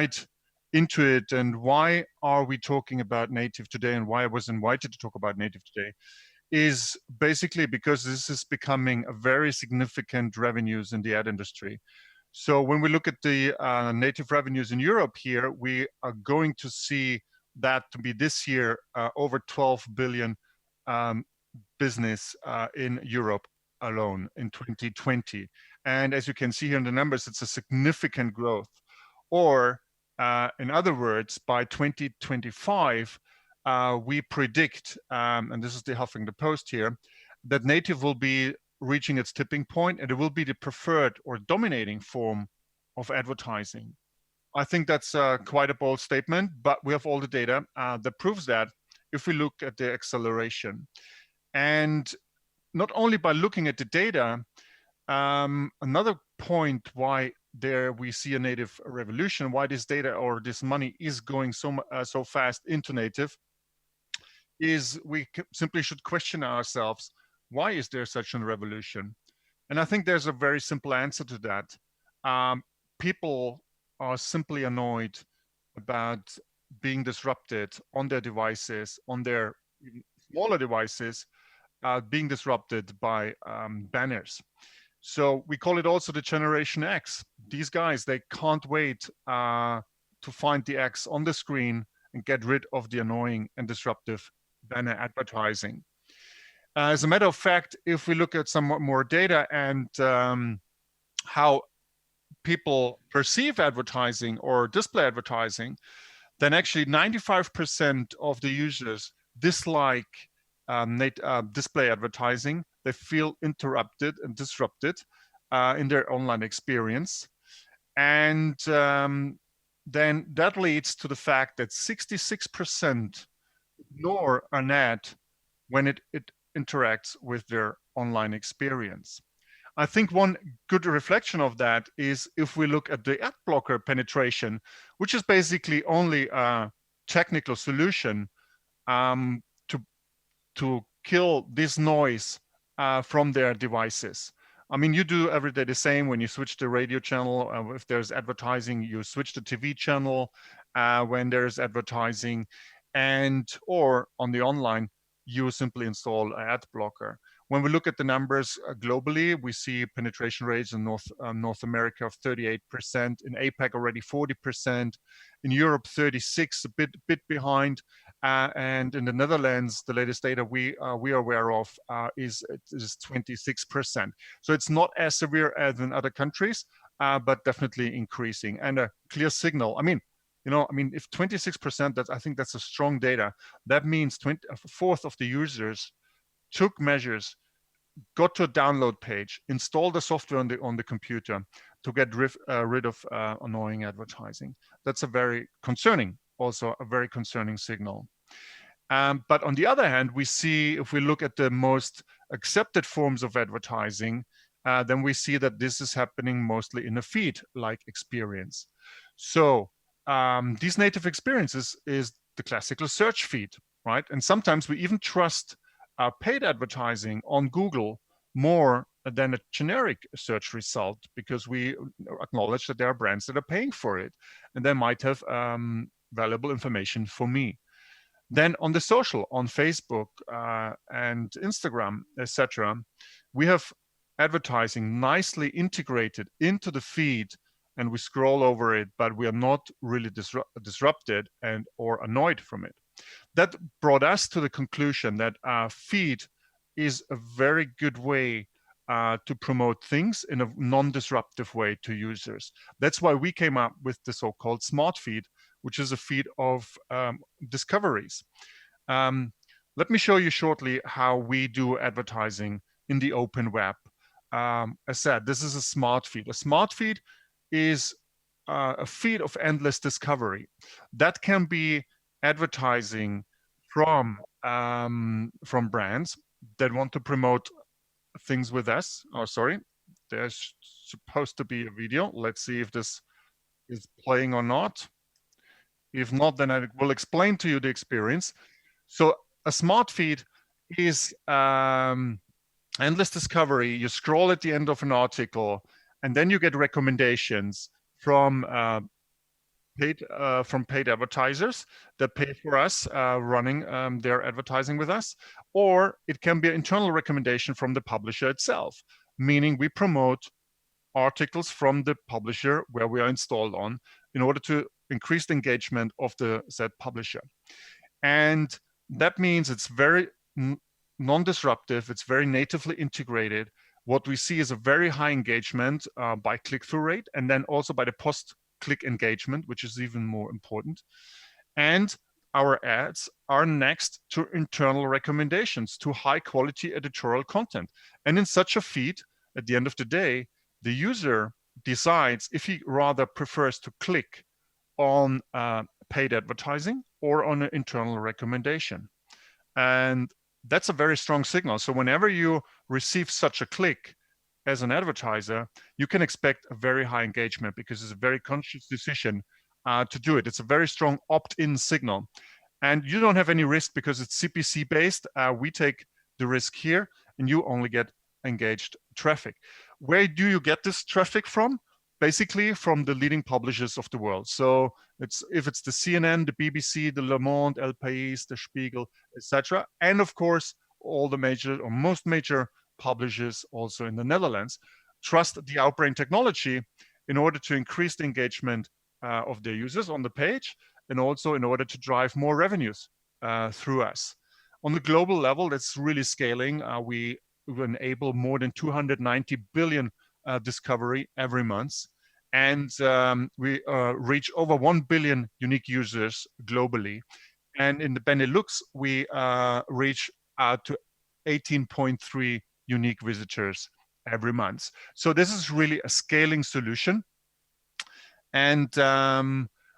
right into it. And why are we talking about native today, and why I was invited to talk about native today is basically because this is becoming a very significant revenues in the ad industry. So when we look at the native revenues in Europe here, we are going to see that to be this year over 12 billion business in Europe alone in 2020. And as you can see here in the numbers, it's a significant growth. Or in other words, by 2025, we predict, and this is the Huffington Post here, that native will be reaching its tipping point, and it will be the preferred or dominating form of advertising. I think that's quite a bold statement, but we have all the data that proves that if we look at the acceleration. And not only by looking at the data, another point why there we see a native revolution, why this data or this money is going so fast into native, is we simply should question ourselves, why is there such a revolution? And I think there's a very simple answer to that. People are simply annoyed about being disrupted on their devices, on their smaller devices, being disrupted by banners. So we call it also the Generation X. These guys, they can't wait to find the X on the screen and get rid of the annoying and disruptive banner advertising. As a matter of fact, if we look at some more data and how people perceive advertising or display advertising, then actually 95% of the users dislike display advertising. They feel interrupted and disrupted in their online experience. And then that leads to the fact that 66% ignore an ad when it interacts with their online experience. I think one good reflection of that is if we look at the ad blocker penetration, which is basically only a technical solution to kill this noise from their devices. I mean, you do every day the same when you switch the radio channel. If there's advertising, you switch the TV channel when there's advertising, or on the online, you simply install an ad blocker. When we look at the numbers globally, we see penetration rates in North America of 38%, in APAC already 40%, in Europe 36%, a bit behind, and in the Netherlands, the latest data we are aware of is 26%. So it's not as severe as in other countries, but definitely increasing, and a clear signal. I mean, if 26%, I think that's a strong data. That means a fourth of the users took measures, got to a download page, installed the software on the computer to get rid of annoying advertising. That's a very concerning signal. But on the other hand, we see, if we look at the most accepted forms of advertising, then we see that this is happening mostly in a feed-like experience. So these native experiences is the classical search feed, right? And sometimes we even trust paid advertising on Google more than a generic search result, because we acknowledge that there are brands that are paying for it, and they might have valuable information for me. Then on the social, on Facebook and Instagram, etc., we have advertising nicely integrated into the feed, and we scroll over it, but we are not really disrupted or annoyed from it. That brought us to the conclusion that our feed is a very good way to promote things in a non-disruptive way to users. That's why we came up with the so-called smart feed, which is a feed of discoveries. Let me show you shortly how we do advertising in the open web. As said, this is a smart feed. A smart feed is a feed of endless discovery. That can be advertising from brands that want to promote things with us. Oh, sorry, there's supposed to be a video. Let's see if this is playing or not. If not, then I will explain to you the experience. So a smart feed is endless discovery. You scroll at the end of an article, and then you get recommendations from paid advertisers that pay for us running their advertising with us, or it can be an internal recommendation from the publisher itself, meaning we promote articles from the publisher where we are installed on in order to increase the engagement of the said publisher. And that means it's very non-disruptive, it's very natively integrated. What we see is a very high engagement by click-through rate, and then also by the post-click engagement, which is even more important. And our ads are next to internal recommendations, to high-quality editorial content. And in such a feed, at the end of the day, the user decides if he rather prefers to click on paid advertising or on an internal recommendation. And that's a very strong signal. So whenever you receive such a click as an advertiser, you can expect a very high engagement because it's a very conscious decision to do it. It's a very strong opt-in signal. And you don't have any risk because it's CPC based. We take the risk here and you only get engaged traffic. Where do you get this traffic from? Basically from the leading publishers of the world. So if it's the CNN, the BBC, the Le Monde, El País, the Spiegel, etc., and of course all the major or most major publishers also in the Netherlands trust the Outbrain technology in order to increase the engagement of their users on the page, and also in order to drive more revenues through us. On the global level, that's really scaling. We enable more than 290 billion discovery every month. And we reach over 1 billion unique users globally. And in the Benelux, we reach out to 18.3 unique visitors every month. So this is really a scaling solution. And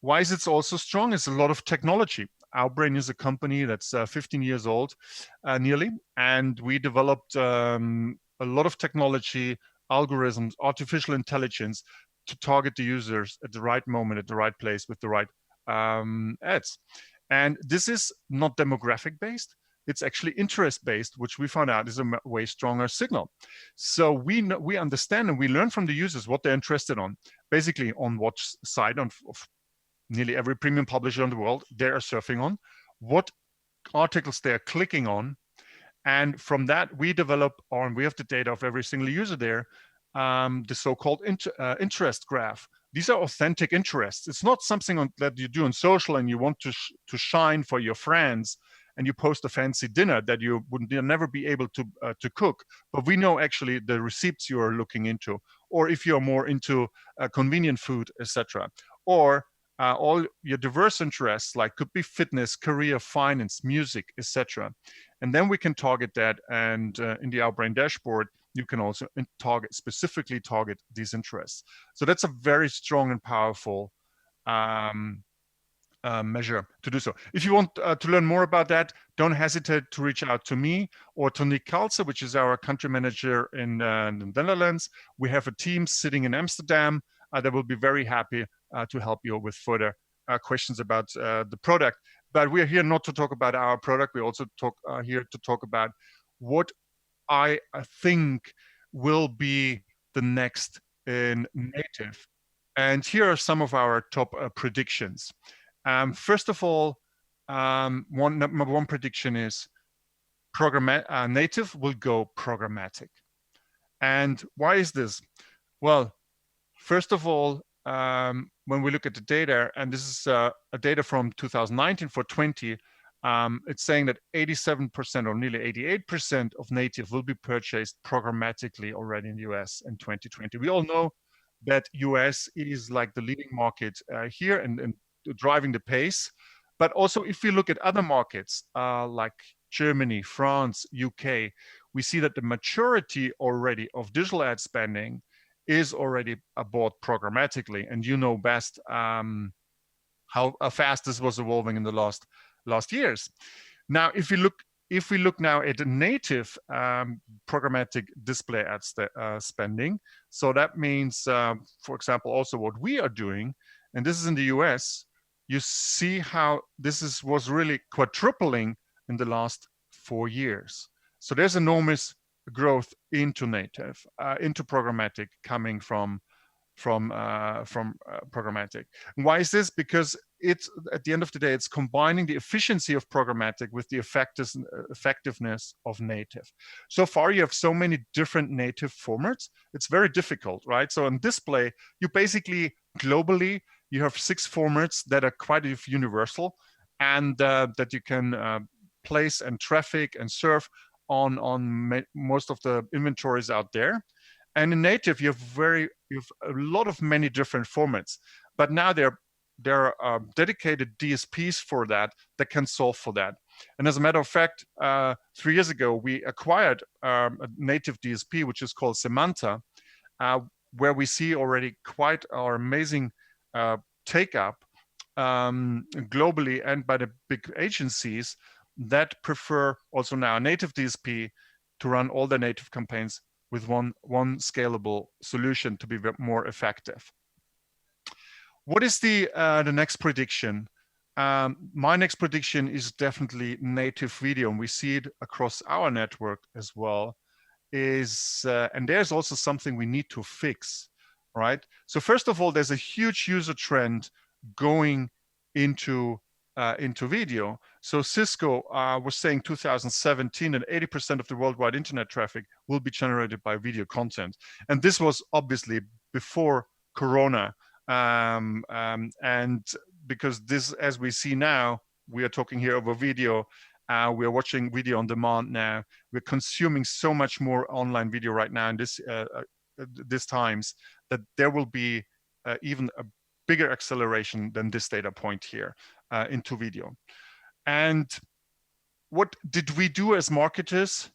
why is it also strong? It's a lot of technology. Outbrain is a company that's 15 years old, nearly, and we developed a lot of technology, algorithms, artificial intelligence to target the users at the right moment, at the right place, with the right ads. And this is not demographic based. It's actually interest based, which we found out is a way stronger signal. So we understand and we learn from the users what they're interested on. Basically, on what side of nearly every premium publisher in the world they are surfing on, what articles they are clicking on, and from that we develop, or we have the data of every single user there, the so-called interest graph. These are authentic interests. It's not something that you do on social and you want to shine for your friends and you post a fancy dinner that you would never be able to cook. But we know actually the receipts you are looking into, or if you're more into convenient food, etc. Or all your diverse interests, like could be fitness, career, finance, music, etc. And then we can target that, and in the Outbrain dashboard, you can also specifically target these interests. So that's a very strong and powerful measure to do so. If you want to learn more about that, don't hesitate to reach out to me or to Nick Kalse, which is our country manager in the Netherlands. We have a team sitting in Amsterdam that will be very happy to help you with further questions about the product. But we are here not to talk about our product. We also here to talk about what I think will be the next in native. And here are some of our top predictions. First of all, number one prediction is native will go programmatic. And why is this? Well, first of all, when we look at the data, and this is a data from 2019 for 20, it's saying that 87% or nearly 88% of native will be purchased programmatically already in the US in 2020. We all know that US is like the leading market here and driving the pace. But also if we look at other markets like Germany, France, UK, we see that the maturity already of digital ad spending is already bought programmatically. And you know best how fast this was evolving in the last years. Now, if we look now at the native programmatic display ad spending, so that means, for example, also what we are doing, and this is in the US, you see how this was really quadrupling in the last 4 years. So there's enormous growth into native, into programmatic coming from programmatic. And why is this? Because it's, at the end of the day, it's combining the efficiency of programmatic with the effectiveness of native. So far, you have so many different native formats. It's very difficult, right? So on display, you basically globally, you have 6 formats that are quite universal, and that you can place and traffic and serve on most of the inventories out there. And in native, you have a lot of many different formats, but now there are dedicated DSPs for that can solve for that. And as a matter of fact, 3 years ago, we acquired a native DSP, which is called Semanta, where we see already quite our amazing take up globally and by the big agencies that prefer also now a native DSP to run all their native campaigns with one scalable solution to be more effective. What is the next prediction? My next prediction is definitely native video, and we see it across our network as well. And there's also something we need to fix, right? So first of all, there's a huge user trend going into video. So Cisco was saying 2017 that 80% of the worldwide internet traffic will be generated by video content. And this was obviously before Corona. And because this, as we see now, we are talking here over video, we are watching video on demand now. We're consuming so much more online video right now in this times that there will be even a bigger acceleration than this data point here into video. And what did we do as marketers?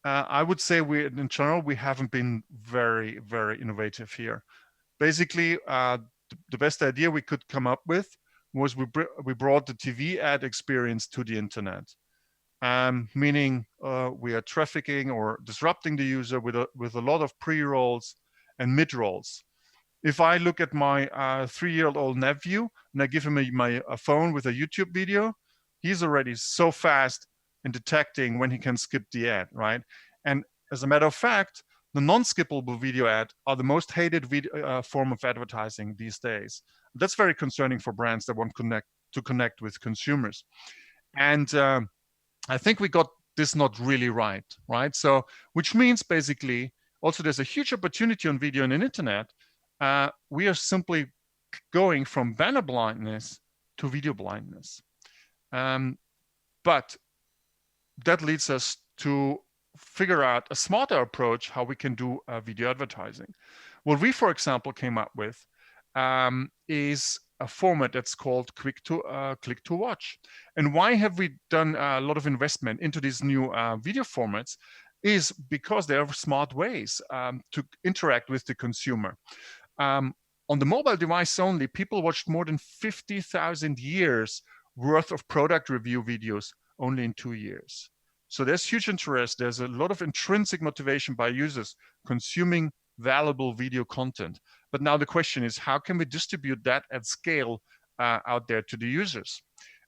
I would say in general, we haven't been very, very innovative here. Basically, the best idea we could come up with was we brought the TV ad experience to the internet. Meaning we are trafficking or disrupting the user with a lot of pre-rolls and mid-rolls. If I look at my 3-year-old nephew and I give him a phone with a YouTube video, he's already so fast in detecting when he can skip the ad, right? And as a matter of fact, the non-skippable video ad are the most hated form of advertising these days. That's very concerning for brands that want to connect with consumers. And I think we got this not really right? So, which means basically, also there's a huge opportunity on video and internet. We are simply going from banner blindness to video blindness. But that leads us to figure out a smarter approach how we can do video advertising. What we, for example, came up with is a format that's called click to watch. And why have we done a lot of investment into these new video formats is because there are smart ways to interact with the consumer. On the mobile device only, people watched more than 50,000 years worth of product review videos only in 2 years. So there's huge interest. There's a lot of intrinsic motivation by users consuming valuable video content. But now the question is, how can we distribute that at scale out there to the users?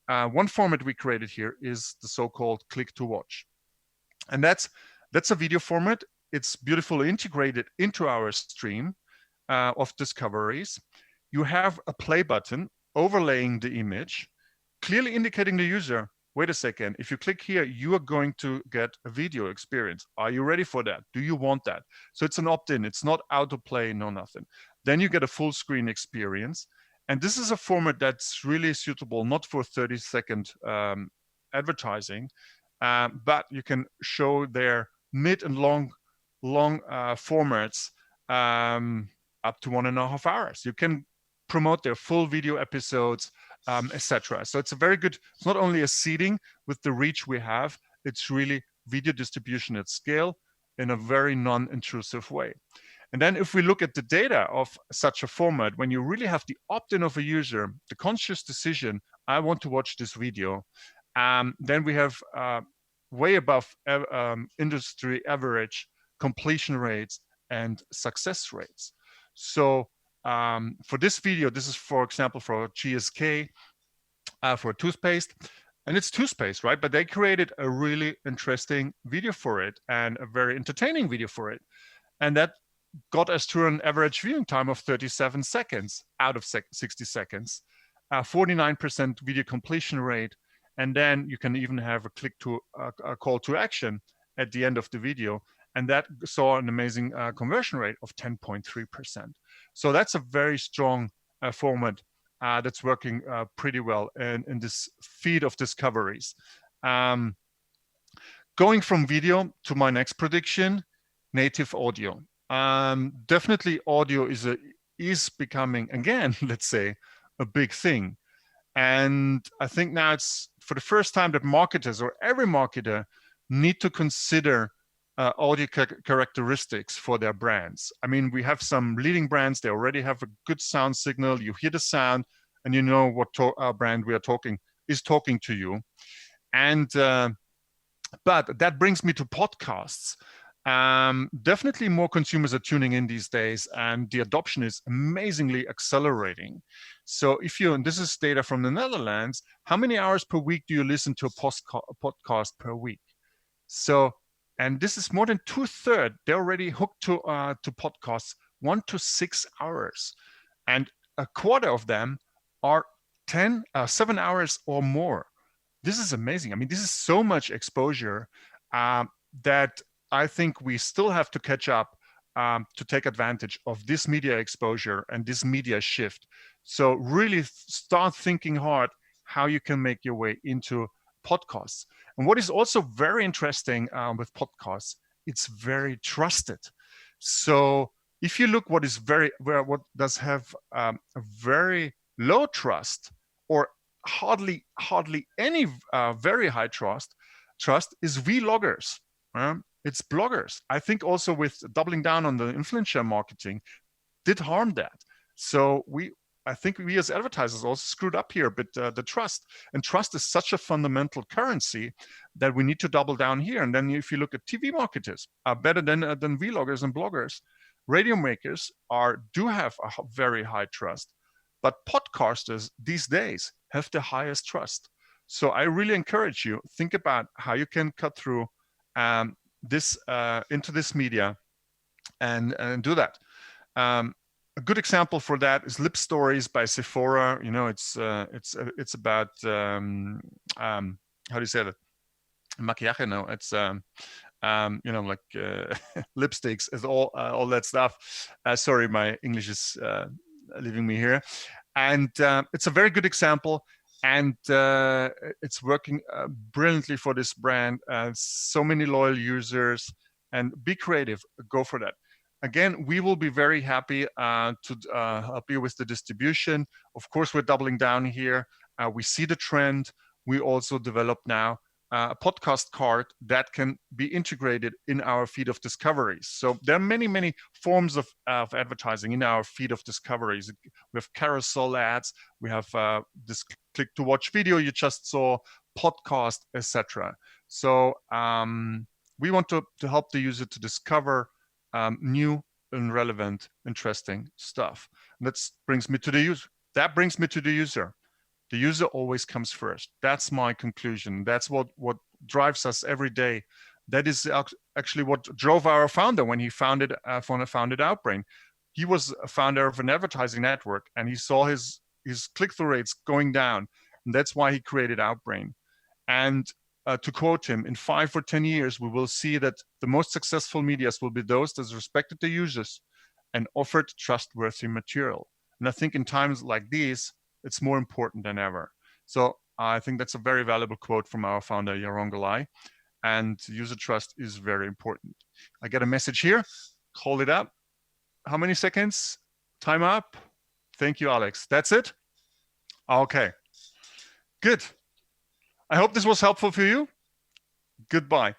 One format we created here is the so-called click to watch. And that's a video format. It's beautifully integrated into our stream of discoveries. You have a play button overlaying the image, clearly indicating the user, wait a second, if you click here, you are going to get a video experience. Are you ready for that? Do you want that? So it's an opt-in. It's not autoplay, no nothing. Then you get a full screen experience. And this is a format that's really suitable, not for 30-second advertising, but you can show their mid and long formats up to 1.5 hours. You can promote their full video episodes, etc. So it's a very good, it's not only a seeding with the reach we have, it's really video distribution at scale in a very non-intrusive way. And then if we look at the data of such a format, when you really have the opt-in of a user, the conscious decision, I want to watch this video, then we have way above industry average completion rates and success rates. So for this video, this is, for example, for GSK, for toothpaste, and it's toothpaste, right? But they created a really interesting video for it and a very entertaining video for it. And that got us to an average viewing time of 37 seconds out of 60 seconds, 49% video completion rate, and then you can even have a call to action at the end of the video, and that saw an amazing conversion rate of 10.3%. So that's a very strong format that's working pretty well in this feed of discoveries. Going from video to my next prediction, native audio. Definitely audio is becoming, again, let's say, a big thing. And I think now it's for the first time that marketers, or every marketer, need to consider audio characteristics for their brands. I mean, we have some leading brands, they already have a good sound signal. You hear the sound and you know what brand we are is talking to you. And but that brings me to podcasts. Definitely more consumers are tuning in these days, and the adoption is amazingly accelerating. So if you, and this is data from the Netherlands, how many hours per week do you listen to a podcast per week? So, and this is more than 2/3. They're already hooked to podcasts, 1 to 6 hours. And a quarter of them are 7 hours or more. This is amazing. I mean, this is so much exposure that I think we still have to catch up to take advantage of this media exposure and this media shift. So really start thinking hard how you can make your way into podcasts. And what is also very interesting with podcasts, it's very trusted. So if you look what does have a very low trust, or hardly any very high trust is vloggers. It's bloggers. I think also with doubling down on the influencer marketing did harm that. So I think we as advertisers also screwed up here, but the trust is such a fundamental currency that we need to double down here. And then if you look at TV marketers, are better than vloggers and bloggers. Radio makers do have a very high trust, but podcasters these days have the highest trust. So I really encourage you, think about how you can cut through into this media and do that. A good example for that is Lip Stories by Sephora. You know, it's about how do you say that? Maquillaje? No, it's you know, like lipsticks, is all that stuff. Sorry, my English is leaving me here. And it's a very good example, and it's working brilliantly for this brand. So many loyal users, and be creative, go for that. Again, we will be very happy to help you with the distribution. Of course, we're doubling down here. We see the trend. We also develop now a podcast card that can be integrated in our feed of discoveries. So there are many forms of advertising in our feed of discoveries. We have carousel ads. We have this click to watch video you just saw, podcast, etc. So we want to help the user to discover new and relevant, interesting stuff. That brings me to the user. The user always comes first. That's my conclusion. That's what drives us every day. That is actually what drove our founder when he founded Outbrain. He was a founder of an advertising network, and he saw his click-through rates going down, and that's why he created Outbrain. And to quote him, in 5 or 10 years, we will see that the most successful medias will be those that respected the users and offered trustworthy material. And I think in times like these, it's more important than ever. So I think that's a very valuable quote from our founder, Yaron Galai. And user trust is very important. I get a message here. Hold it up. How many seconds? Time up. Thank you, Alex. That's it? Okay. Good. I hope this was helpful for you. Goodbye.